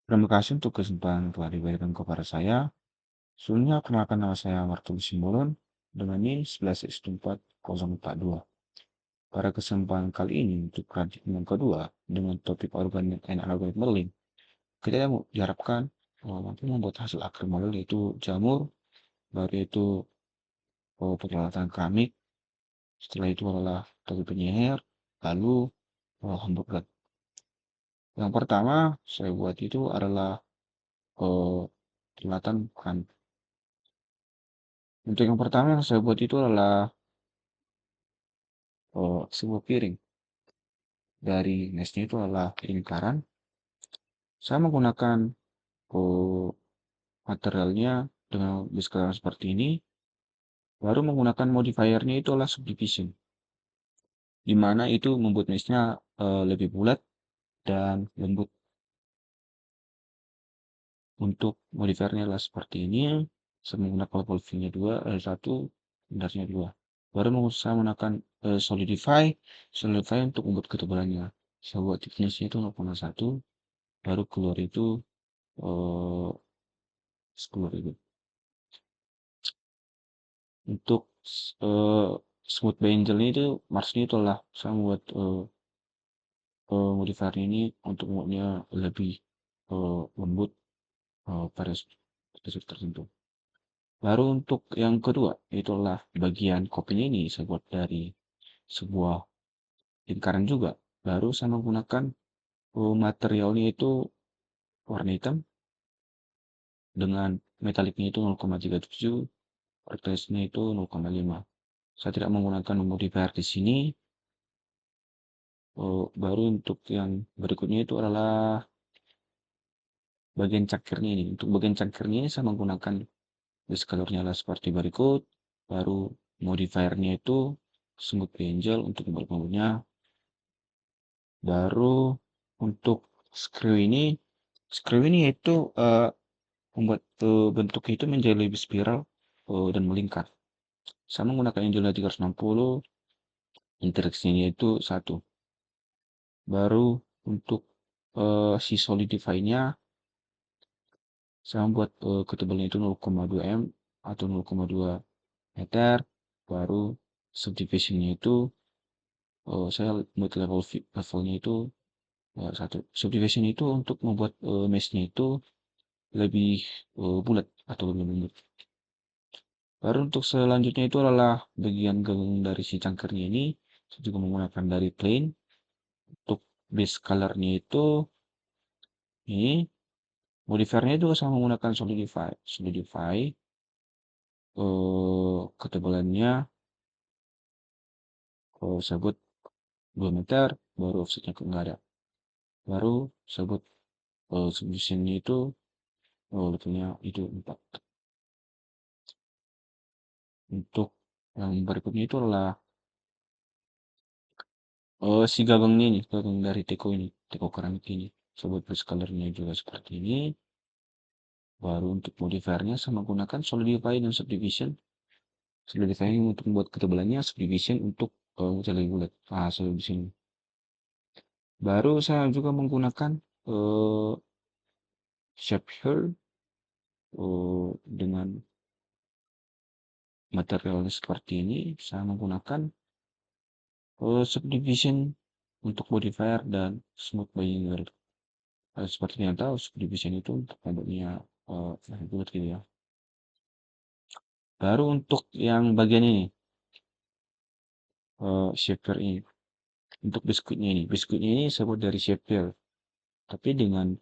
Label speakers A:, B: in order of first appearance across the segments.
A: Terima kasih untuk kesempatan telah diberikan kepada saya. Sebelumnya, perkenalkan nama saya Martin Simbolon dengan NIM 111442. Pada kesempatan kali ini, untuk project yang kedua, dengan topik organic and algorithm modeling, kita diharapkan mampu membuat hasil akhir model yaitu jamur, baru itu peralatan keramik, setelah itu adalah topi penyihir, lalu hamburger. Yang pertama saya buat itu adalah peralatan keramik. Untuk yang pertama yang saya buat itu adalah sebuah piring. Dari nesnya itu adalah lingkaran. Saya menggunakan oh, materialnya dengan diskriminasi seperti ini. Baru menggunakan modifiernya itu adalah subdivision, di mana itu membuat mesnya lebih bulat dan lembut. Untuk modifiernya adalah seperti ini. Saya menggunakan level V-nya 2, L1, rendarnya 2. Baru saya menggunakan solidify, solidify untuk membuat ketebalannya. Saya buat thickness-nya itu 0,1, baru keluar itu 10.000. Untuk eh, smooth angel itu marsnya itu adalah saya membuat modifier ini untuk membuatnya lebih lembut pada titik tertentu. Baru untuk yang kedua, itulah bagian kopinya ini saya buat dari sebuah lingkaran juga. Baru saya menggunakan materialnya itu warna hitam dengan metaliknya itu 0,37, pertesnya itu 0,5. Saya tidak menggunakan modifier di sini. Baru untuk yang berikutnya itu adalah bagian cangkirnya ini. Untuk bagian cangkirnya ini saya menggunakan discolornya adalah seperti berikut. Baru modifiernya itu smooth angel untuk membuatnya. Baru untuk screw ini itu membuat bentuk itu menjadi lebih spiral dan melingkar. Saya menggunakan angle 360, interaksinya itu 1. Baru untuk si solidify-nya saya membuat ketebalannya itu 0,2 m atau 0,2 meter. Baru subdivisionnya itu saya buat levelnya itu 1. Subdivision itu untuk membuat mesh-nya itu lebih bulat atau lebih lembut. Baru untuk selanjutnya itu adalah bagian gagang dari si cangkirnya ini. Saya juga menggunakan dari plain. Untuk base colornya itu ini. Modifiernya itu sama menggunakan solidify. Solidify ketebalannya saya buat 2 meter, baru offsetnya nggak ada. Baru saya buat subdivisionnya itu levelnya itu 4. Untuk yang berikutnya itu adalah si gagangnya ini, gagang dari teko ini, teko keramik ini. Saya buat base colornya juga seperti ini. Baru untuk modifiernya saya menggunakan solidify dan subdivision. Solidify untuk membuat ketebalannya, subdivision untuk lebih bulat. Subdivision. Baru saya juga menggunakan shape here dengan materialnya seperti ini. Saya menggunakan subdivision untuk modifier dan smooth binder. Seperti yang tahu, subdivision itu untuk membuatnya bulat gitu ya. Baru untuk yang bagian ini, shaper ini. Untuk biskuitnya ini saya buat dari shaper. Tapi dengan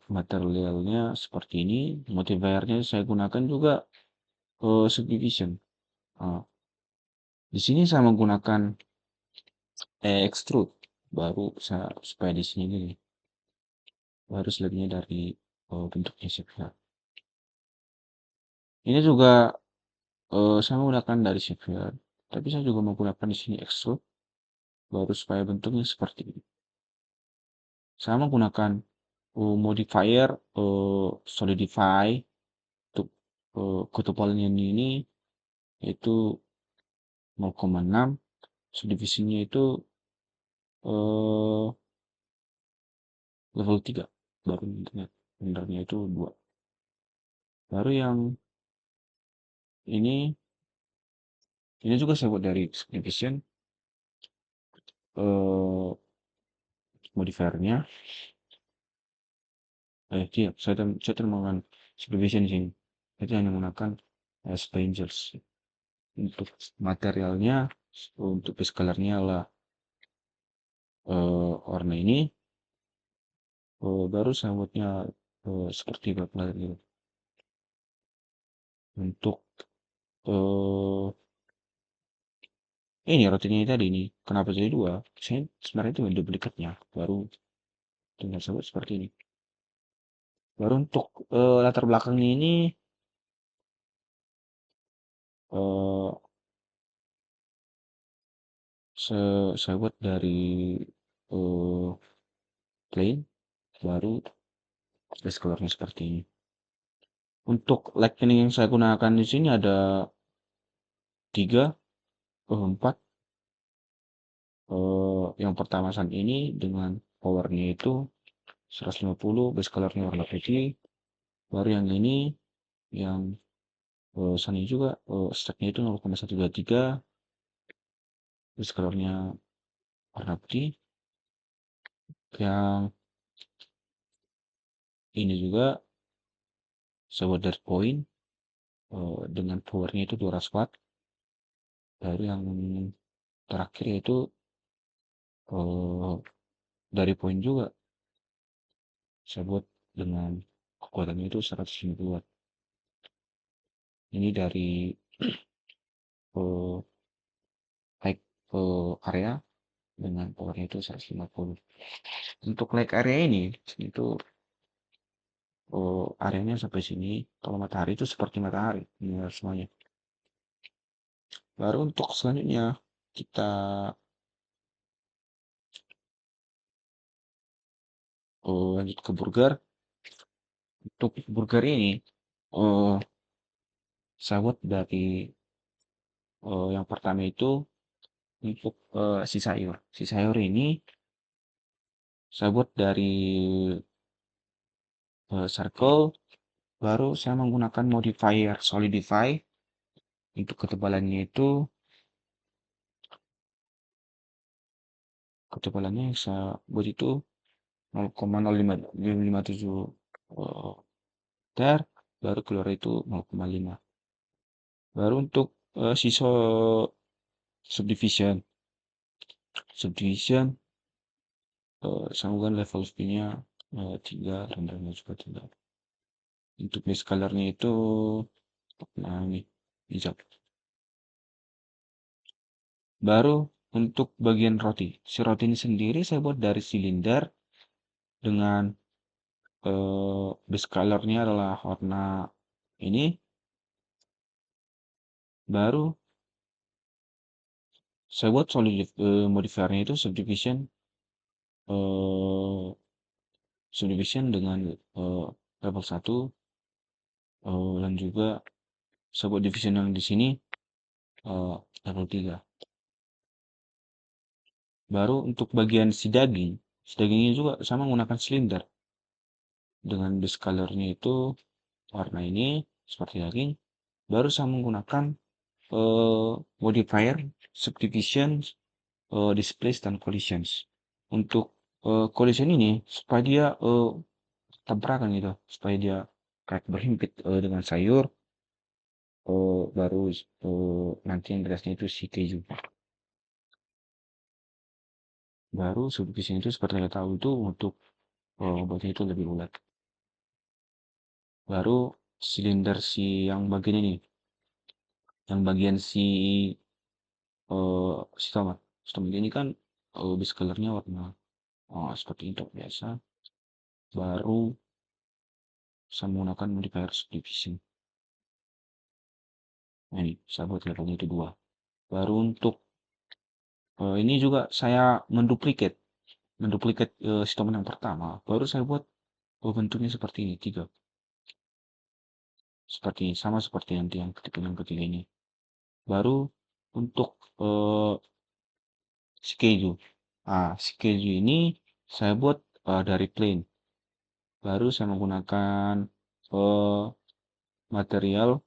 A: materialnya seperti ini, modifiernya saya gunakan juga subdivision. Di sini saya menggunakan extrude, baru saya supaya di sini ini baru selebihnya dari bentuknya shaper. Ini juga saya menggunakan dari shaper, tapi saya juga menggunakan di sini extrude, baru supaya bentuknya seperti ini. Saya menggunakan modifier solidify untuk ketebalannya ini yaitu 0,6, subdivisinya itu level 3. baru rendernya itu 2. Baru yang ini juga saya buat dari Subdivision. eh Modifiernya iya, saya menggunakan Subdivision di sini. Saya hanya menggunakan Strangers. Untuk materialnya, untuk base colornya adalah warna ini. Baru saya buatnya seperti backlight gitu. Untuk ini rotinya tadi ini kenapa jadi 2? Saya sebenarnya itu duplikatnya, baru tinggal saya buat seperti ini. Baru untuk latar belakangnya ini eh saya buat dari eh plain, baru base colornya seperti ini. Untuk lightning yang saya gunakan di sini ada 3, 4. Yang pertama saat ini dengan powernya itu 150, base colornya warna putih. Baru yang ini yang Sunny juga stacknya itu 0,123, base colornya warna putih. Yang ini juga saya buat dari poin dengan powernya itu 200 watt. Baru yang terakhir yaitu dari poin juga saya buat dengan kekuatannya itu 150 watt. Ini dari eh, like area dengan powernya itu 150. Untuk like area ini itu areanya sampai sini. Kalau matahari itu seperti matahari ini semuanya. Baru untuk selanjutnya kita lanjut ke burger. Untuk burger ini eh saya buat dari yang pertama itu untuk si sayur ini saya buat dari circle. Baru saya menggunakan modifier solidify. Untuk ketebalannya yang saya buat itu 0,0557 ter, baru keluar itu 0,5. Baru untuk sisa subdivision sambungan level speednya 3, rendernya juga 3. Untuk base colornya itu ini hijau. Baru untuk bagian roti, si roti ini sendiri saya buat dari silinder dengan base colornya adalah warna ini. Baru saya buat modifiernya itu eh, subdivision dengan level 1 dan juga saya buat division yang di sini level 3. Baru untuk bagian si dagingnya juga sama menggunakan silinder dengan base colornya itu warna ini seperti daging. Baru saya menggunakan modifier subdivision, displace dan collisions. Untuk collision ini supaya dia tabrakan gitu, supaya dia kayak berhimpit dengan sayur. Baru nanti yang atasnya itu si keju. Baru subdivision itu seperti kita tahu itu untuk buatnya itu lebih bulat. Baru silinder si yang bagian ini, yang bagian si tomat. Tomat ini kan base colornya warna seperti itu biasa. Baru saya menggunakan modifier subdivision. Nah, ini saya buat levelnya itu 2. Baru untuk ini juga saya menduplikat sistem yang pertama. Baru saya buat bentuknya seperti ini 3. Seperti ini, sama seperti nanti yang ketiga ini. Baru untuk si keju. Si keju ini saya buat dari plain. Baru saya menggunakan material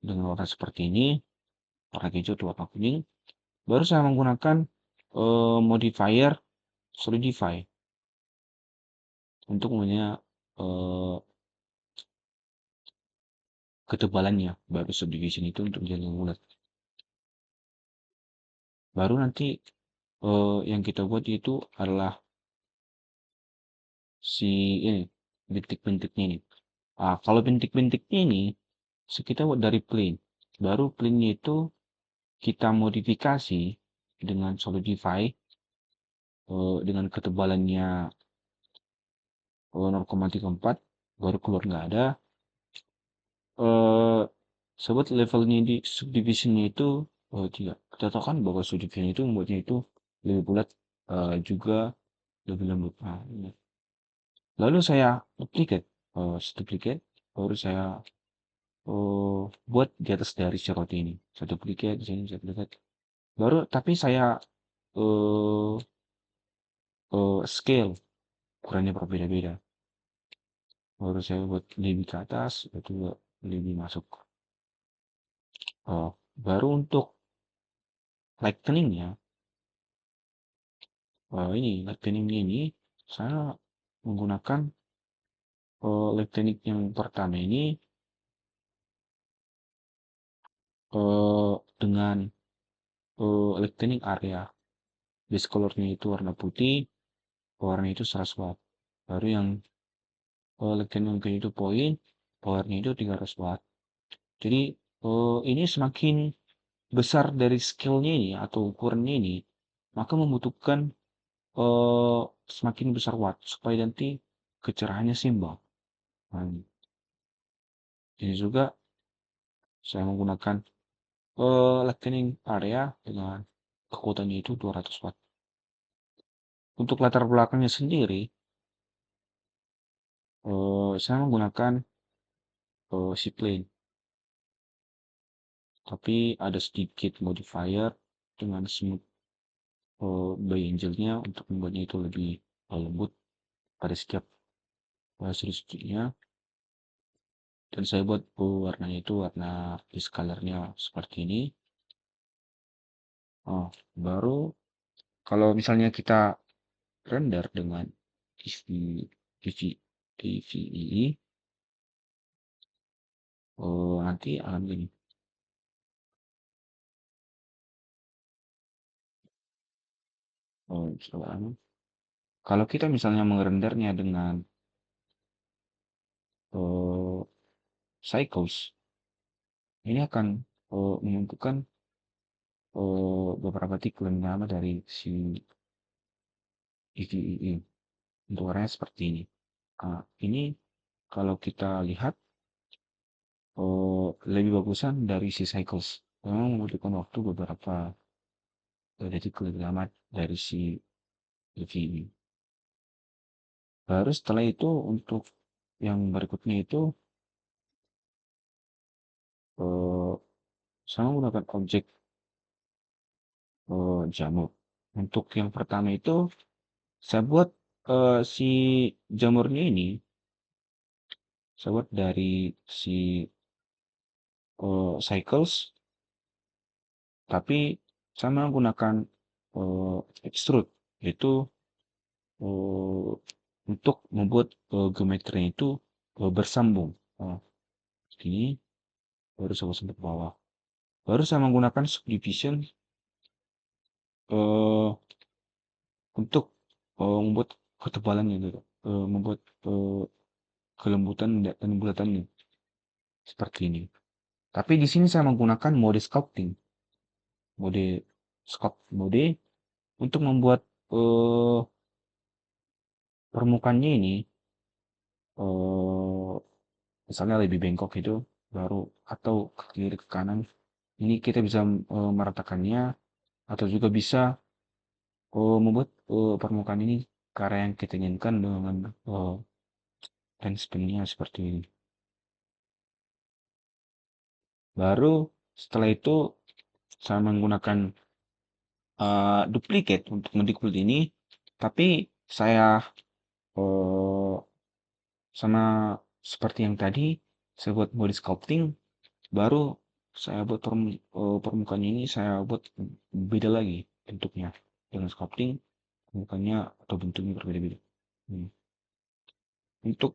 A: dengan warna seperti ini, warna hijau atau warna kuning. Baru saya menggunakan modifier solidify untuk ketebalannya. Baru subdivision itu untuk menjadi bulat. Baru nanti yang kita buat itu adalah si ini bintik-bintiknya ini. Kalau bintik-bintiknya ini kita buat dari plane. Baru plane itu kita modifikasi dengan solidify dengan ketebalannya 0,34, baru keluar nggak ada. Sobat, levelnya di subdivisionnya itu tidak. Kita tahu kan bahwa subdivision itu membuatnya itu lebih bulat, juga lebih lembut. Nah, ini. Lalu saya duplicate, baru saya buat di atas dari si roti ini. Saya duplicate di sini, saya duplicate. Baru tapi saya eh scale ukurannya berbeda-beda. Baru saya buat lebih ke atas, itu lebih masuk. Baru untuk lightning-nya, ini lightning ini saya menggunakan lightning yang pertama ini dengan lightning area. Base color-nya itu warna putih, warna itu 100 watt. Baru yang lightning yang itu point, powernya itu 300 watt. Jadi ini semakin besar dari scale-nya ini atau ukurannya ini, maka membutuhkan semakin besar watt supaya nanti kecerahannya seimbang. Nah, ini juga saya menggunakan lightning area dengan kekuatannya itu 200 watt. Untuk latar belakangnya sendiri, saya menggunakan si plane, tapi ada sedikit modifier dengan smooth by angelnya untuk membuatnya itu lebih lembut pada setiap sudut-sudutnya. Dan saya buat warnanya itu warna base colornya seperti ini. Baru kalau misalnya kita render dengan TVEE, nanti akan gini. Kalau kita misalnya merendernya dengan cycles, ini akan menentukan beberapa titik lebih lama dari si TVEE. Untuk warnanya seperti ini. Ini kalau kita lihat lebih bagusan dari si cycles. Memang membutuhkan waktu beberapa detik lebih lama dari si TVEE. Baru setelah itu untuk yang berikutnya itu saya menggunakan objek jamur. Untuk yang pertama itu saya buat si jamurnya ini saya buat dari si cycles, tapi saya menggunakan extrude, yaitu untuk membuat geometrinya itu bersambung. Ini baru saya sampai bawah. Baru saya menggunakan subdivision untuk membuat ketebalannya gitu, membuat kelembutan dan bulatannya seperti ini. Tapi di sini saya menggunakan mode sculpting, mode untuk membuat permukaannya ini misalnya lebih bengkok itu, baru atau ke kiri ke kanan. Ini kita bisa meratakannya atau juga bisa membuat permukaan ini ke arah yang kita inginkan dengan lens spin-nya seperti ini. Baru setelah itu saya menggunakan duplicate untuk menduplicate ini, tapi saya eh, sama seperti yang tadi, saya buat body sculpting, baru saya buat permukaan ini saya buat beda lagi bentuknya. Dengan sculpting, permukaannya atau bentuknya berbeda-beda. Hmm. Untuk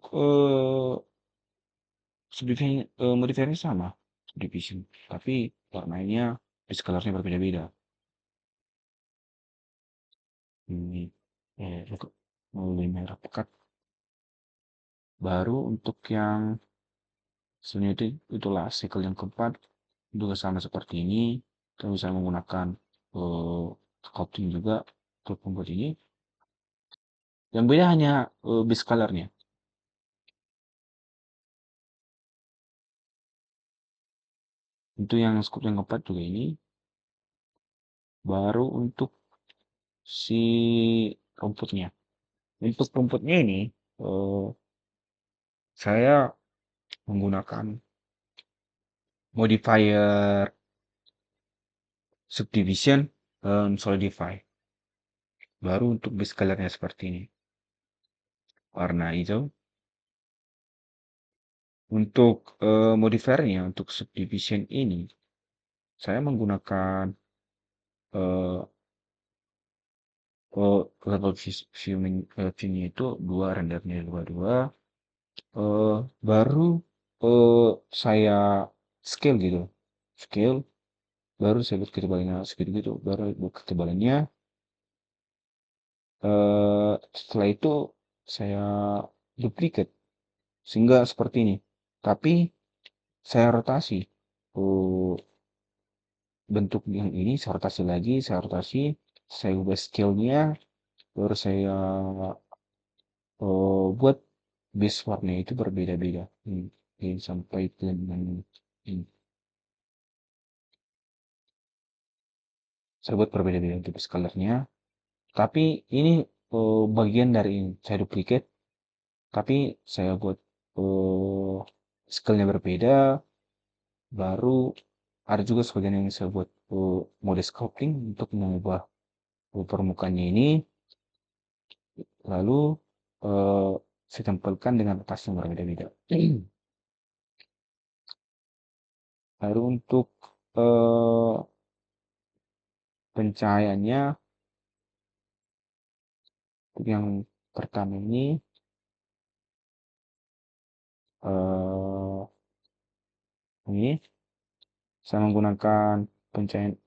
A: modifiernya sama, subdivision, tapi warnanya, base colornya berbeda-beda. Ini untuk mulai merah pekat. Baru untuk yang selanjutnya itulah cycle yang keempat, juga sama seperti ini. Kita bisa menggunakan eh, sculpting juga untuk membuat ini. Yang beda hanya base colornya. Untuk yang scope yang keempat juga ini. Baru untuk si rumputnya. Untuk rumputnya ini, eh, saya menggunakan modifier subdivision dan solidify. Baru untuk base colornya seperti ini. Warna hijau. Untuk modifiernya, untuk subdivision ini, saya menggunakan eh, level view-nya itu 2, rendernya 2. Baru saya scale gitu. Scale, baru saya buat ketebalannya segitu gitu, baru buat ketebalannya. Setelah itu saya duplicate sehingga seperti ini. Tapi saya rotasi. Oh, bentuk yang ini saya rotasi lagi, saya ubah scale-nya, baru saya buat base warna itu berbeda-beda. Ini sampai dengan ini. Saya buat berbeda-beda untuk base color-nya. Tapi ini bagian dari ini. Saya duplicate, tapi saya buat scale-nya berbeda. Baru ada juga sebagian yang saya buat mode sculpting untuk mengubah permukaannya ini. Lalu eh, saya tempelkan dengan atas yang berbeda-beda. Lalu untuk eh, pencahayaannya, untuk yang pertama ini saya menggunakan pencahayaan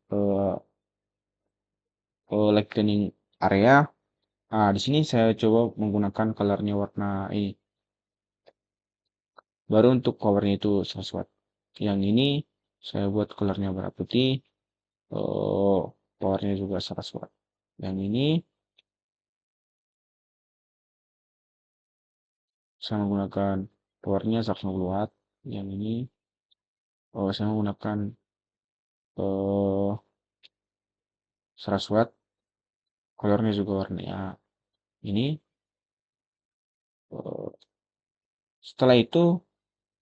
A: lightening area. Nah, di sini saya coba menggunakan colornya warna ini. Baru untuk powernya itu 100 watt. Yang ini saya buat colornya warna putih. eh Powernya juga 100 watt. Yang ini saya menggunakan powernya 150 watt. Yang ini saya menggunakan eh 100 watt. Colornya juga warnanya ini. Eh, Setelah itu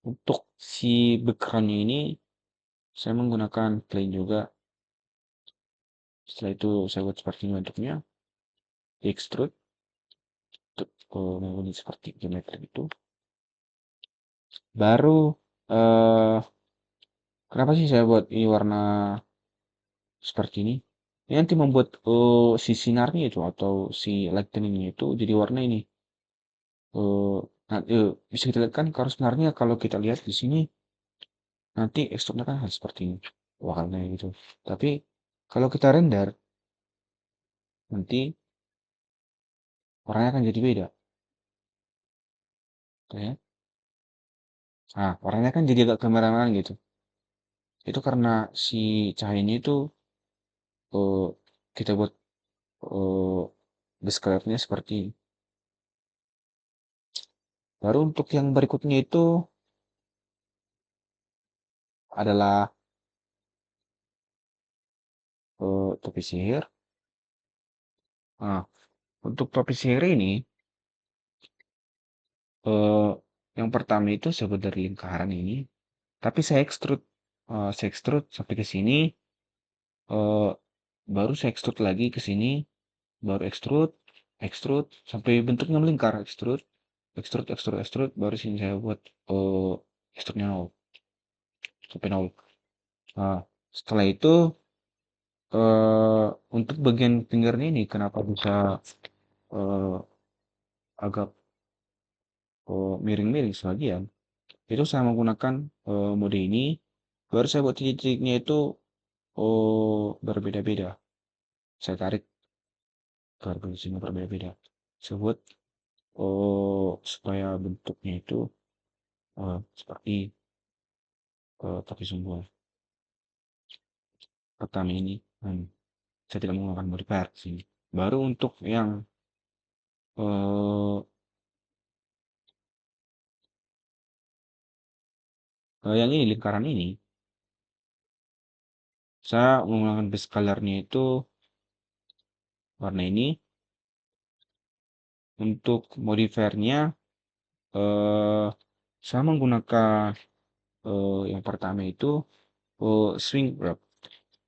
A: untuk si backgroundnya ini saya menggunakan plain juga. Setelah itu saya buat seperti ini bentuknya, extrude untuk membuat seperti geometri itu. Baru eh kenapa sih saya buat ini warna seperti ini? Ini nanti membuat si sinarnya itu atau si lightning-nya itu jadi warna ini. Eh nah, bisa kita lihat kan kalau sebenarnya kalau kita lihat di sini nanti ekstruknya kan harus seperti ini warnanya gitu. Tapi kalau kita render nanti warnanya akan jadi beda, ya. Nah, warnanya kan jadi agak kemerah-merahan gitu. Itu karena si cahayanya itu eh, kita buat eh base color-nya seperti ini. Baru untuk yang berikutnya itu adalah topi sihir. Nah, untuk topi sihir ini eh yang pertama itu saya buat dari lingkaran ini, tapi saya extrude sampai ke sini, eh baru saya extrude lagi ke sini, baru extrude. extrude sampai bentuknya melingkar, extrude, extrude, extrude, extrude, baru sini saya buat extrude-nya 0 sampai 0. Nah, setelah itu untuk bagian fingernya ini kenapa bisa eh, agak miring-miring sebagian, itu saya menggunakan mode ini, baru saya buat titik-titiknya itu berbeda-beda. Saya tarik garisnya berbeda-beda. Saya buat supaya bentuknya itu seperti topi sumbu pertama ini. Saya tidak menggunakan modifier sini. Baru untuk eh, yang ini lingkaran ini, saya menggunakan base colornya itu warna ini. Untuk modifiernya eh, saya menggunakan yang pertama itu swing wrap.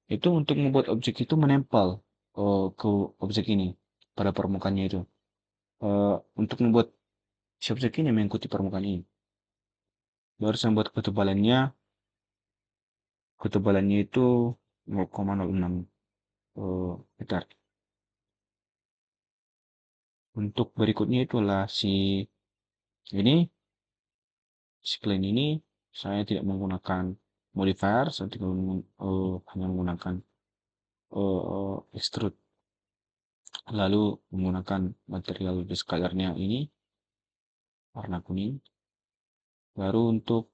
A: Itu untuk membuat objek itu menempel ke objek ini pada permukaannya itu. Untuk membuat si objek ini mengikuti permukaan ini. Baru saya buat ketebalannya itu 0,06 meter. Untuk berikutnya itulah ini, si clean ini saya tidak menggunakan modifier, saya hanya menggunakan extrude, lalu menggunakan material base colornya ini warna kuning. Baru untuk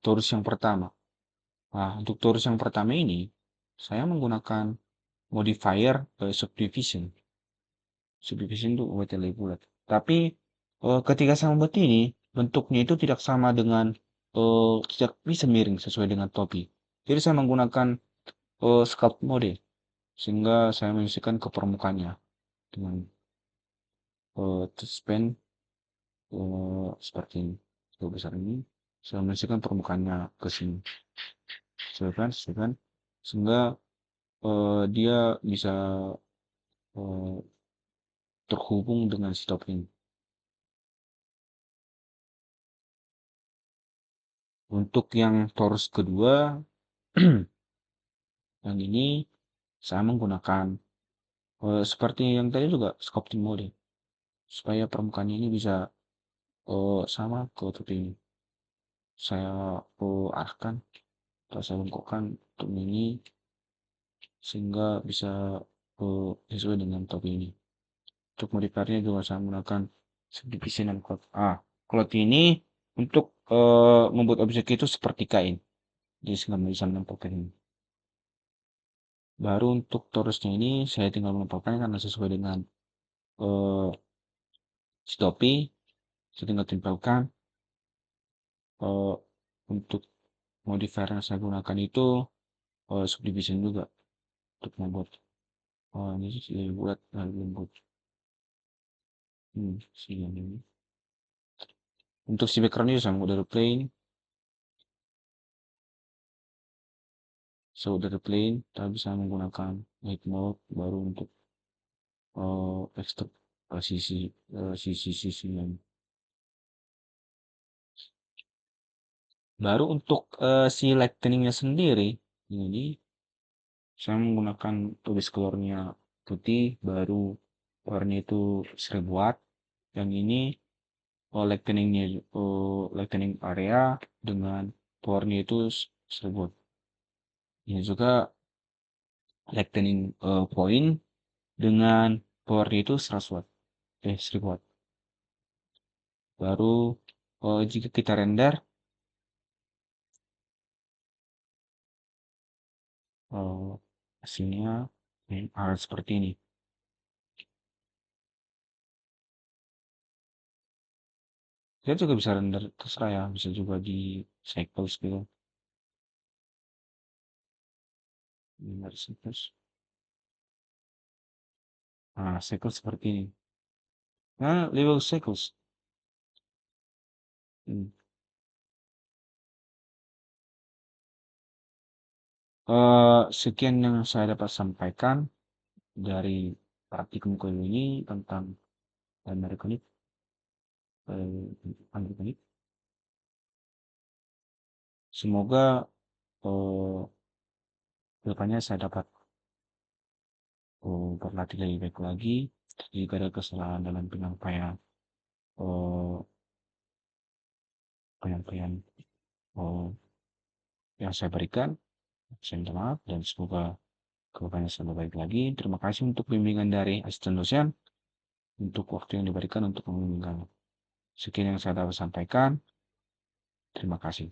A: torus yang pertama. Nah, untuk torus yang pertama ini saya menggunakan modifier subdivision. Subdivision itu buat yang lebih bulat. Tapi ketika saya membuat ini, bentuknya itu tidak sama dengan tidak bisa miring sesuai dengan topi. Jadi saya menggunakan sculpt mode sehingga saya menyesuaikan ke permukaannya dengan span seperti ini. Besar ini saya menyesuaikan permukaannya ke sini. Sesuaikan sehingga dia bisa eh, terhubung dengan si topi ini. Untuk yang torus kedua, yang ini saya menggunakan seperti yang tadi juga sculpting mode supaya permukaannya ini bisa sama ke topi ini. Saya arahkan atau saya bengkokkan untuk ini sehingga bisa sesuai dengan topi ini. Untuk modifiernya juga saya menggunakan subdivision dan cloth. Cloth ini untuk membuat objek itu seperti kain. Jadi sehingga bisa menempelkan ini. Baru untuk torusnya ini saya tinggal menempelkan karena sesuai dengan eh, si topi. Saya tinggal tempelkan. Untuk modifier yang saya gunakan itu subdivision juga untuk membuat ini sih lebih bulat dan lembut. Ini. Untuk si background itu sama udah plain. So dari plane kita bisa menggunakan night mode baru untuk ekstrak sisi yang baru untuk si lightningnya sendiri ini saya menggunakan tulis colornya putih baru warnanya itu 1000 watt. Yang ini lightningnya lightning area dengan powernya itu 1000 watt. Ini juga lightning point dengan powernya itu 100 watt 1000 watt. Baru jika kita render hasilnya seperti ini. Kita juga bisa render terserah ya, bisa juga di cycles gitu. Render cycles. Nah, cycles seperti ini. Nah, level cycles. Hmm. Sekian yang saya dapat sampaikan. dari praktikum kali ini tentang Amerikanik, Amerikanik. Semoga eh, kedepannya saya dapat berlatih lebih baik lagi. Jika ada kesalahan dalam penyampaian eh, penyampaian eh, yang saya berikan, saya minta maaf dan semoga kedepannya saya lebih baik lagi. Terima kasih untuk bimbingan dari asisten dosen, untuk waktu yang diberikan untuk membimbing kami. Sekian yang saya dapat sampaikan. Terima kasih.